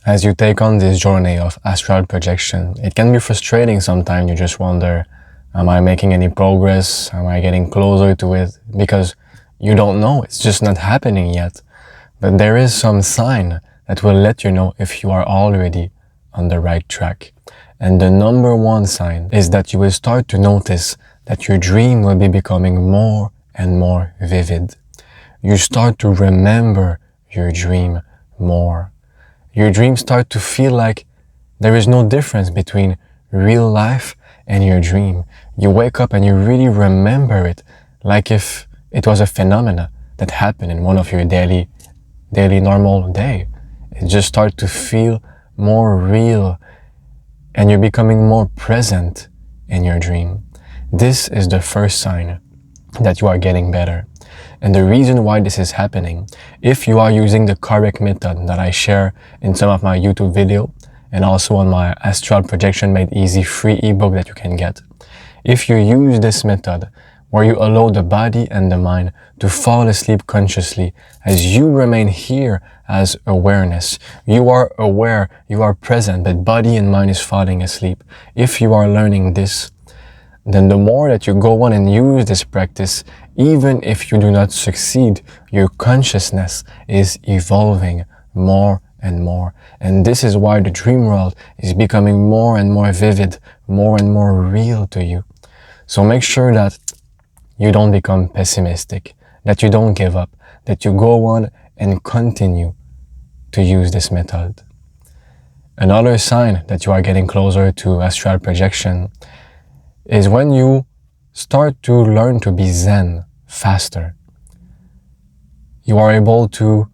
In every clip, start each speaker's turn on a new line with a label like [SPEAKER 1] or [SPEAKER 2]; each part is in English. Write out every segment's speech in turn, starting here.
[SPEAKER 1] As you take on this journey of astral projection, it can be frustrating sometimes. You just wonder, am I making any progress? Am I getting closer to it? Because you don't know, it's just not happening yet. But there is some sign that will let you know if you are already on the right track. And the number one sign is that you will start to notice that your dream will be becoming more and more vivid. You start to remember your dream more. Your dreams start to feel like there is no difference between real life and your dream. You wake up and you really remember it like if it was a phenomena that happened in one of your daily normal day. It just starts to feel more real and you're becoming more present in your dream. This is the first sign that you are getting better. And the reason why this is happening, if you are using the correct method that I share in some of my YouTube video and also on my Astral Projection Made Easy free ebook that you can get. If you use this method where you allow the body and the mind to fall asleep consciously as you remain here as awareness, you are aware, you are present, but body and mind is falling asleep. If you are learning this, then the more that you go on and use this practice, even if you do not succeed, your consciousness is evolving more and more. And this is why the dream world is becoming more and more vivid, more and more real to you. So make sure that you don't become pessimistic, that you don't give up, that you go on and continue to use this method. Another sign that you are getting closer to astral projection is when you start to learn to be Zen faster. You are able to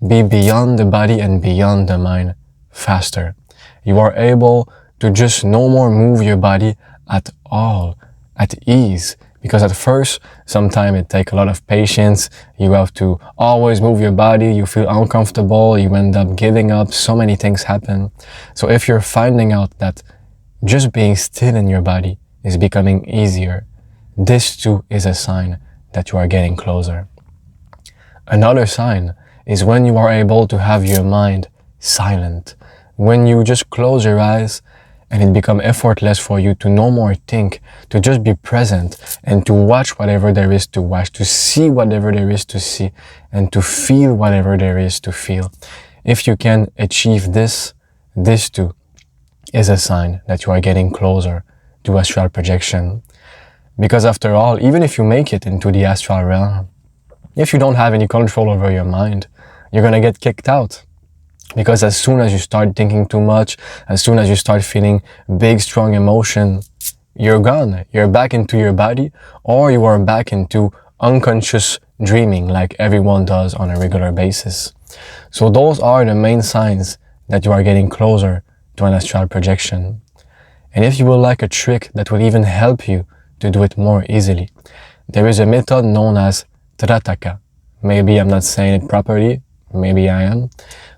[SPEAKER 1] be beyond the body and beyond the mind faster. You are able to just no more move your body at all, at ease. Because at first, sometimes it takes a lot of patience. You have to always move your body. You feel uncomfortable. You end up giving up. So many things happen. So if you're finding out that just being still in your body is becoming easier, this too is a sign that you are getting closer. Another sign is when you are able to have your mind silent. When you just close your eyes and it becomes effortless for you to no more think, to just be present and to watch whatever there is to watch, to see whatever there is to see, and to feel whatever there is to feel. If you can achieve this, this too is a sign that you are getting closer to astral projection. Because after all, even if you make it into the astral realm, if you don't have any control over your mind, you're gonna get kicked out. Because as soon as you start thinking too much, as soon as you start feeling big, strong emotion, you're gone. You're back into your body, or you are back into unconscious dreaming like everyone does on a regular basis. So those are the main signs that you are getting closer to an astral projection. And if you would like a trick that will even help you to do it more easily, there is a method known as Trataka. Maybe I'm not saying it properly, maybe I am.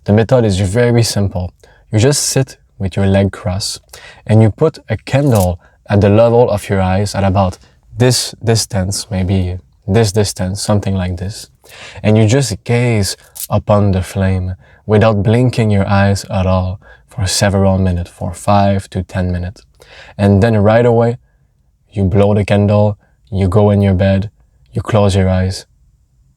[SPEAKER 1] The method is very simple. You just sit with your leg crossed and you put a candle at the level of your eyes at about this distance, maybe this distance, something like this. And you just gaze upon the flame without blinking your eyes at all for several minutes, for 5 to 10 minutes. And then right away, you blow the candle, you go in your bed, you close your eyes,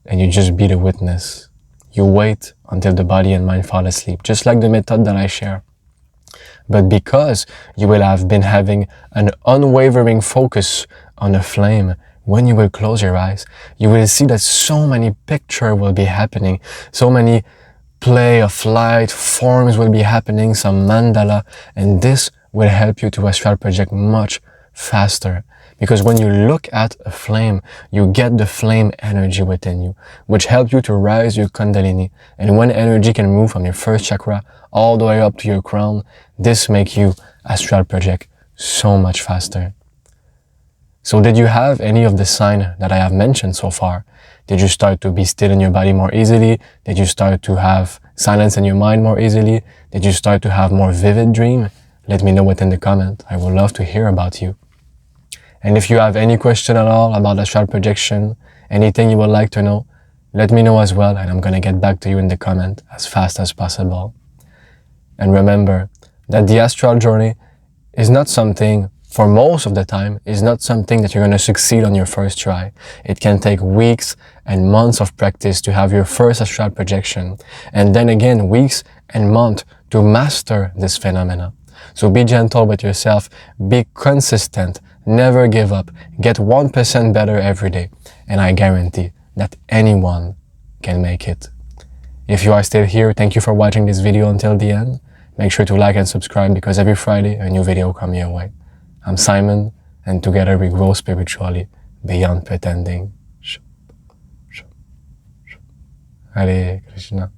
[SPEAKER 1] and you just be the witness. You wait until the body and mind fall asleep, just like the method that I share. But because you will have been having an unwavering focus on a flame, when you will close your eyes, you will see that so many pictures will be happening, so many play of light, forms will be happening, some mandala, and this will help you to astral project much faster. Because when you look at a flame, you get the flame energy within you, which helps you to rise your kundalini. And when energy can move from your first chakra all the way up to your crown, this makes you astral project so much faster. So did you have any of the signs that I have mentioned so far? Did you start to be still in your body more easily? Did you start to have silence in your mind more easily? Did you start to have more vivid dream? Let me know within the comment. I would love to hear about you. And if you have any question at all about astral projection, anything you would like to know, let me know as well, and I'm gonna get back to you in the comment as fast as possible. And remember that the astral journey is not something, for most of the time, is not something that you're going to succeed on your first try. It can take weeks and months of practice to have your first astral projection, and then again weeks and months to master this phenomena. So be gentle with yourself, be consistent, never give up, get 1% better every day, and I guarantee that anyone can make it. If you are still here, thank you for watching this video until the end. Make sure to like and subscribe because every Friday a new video comes your way. I'm Simon, and together we grow spiritually beyond pretending. Hare Krishna.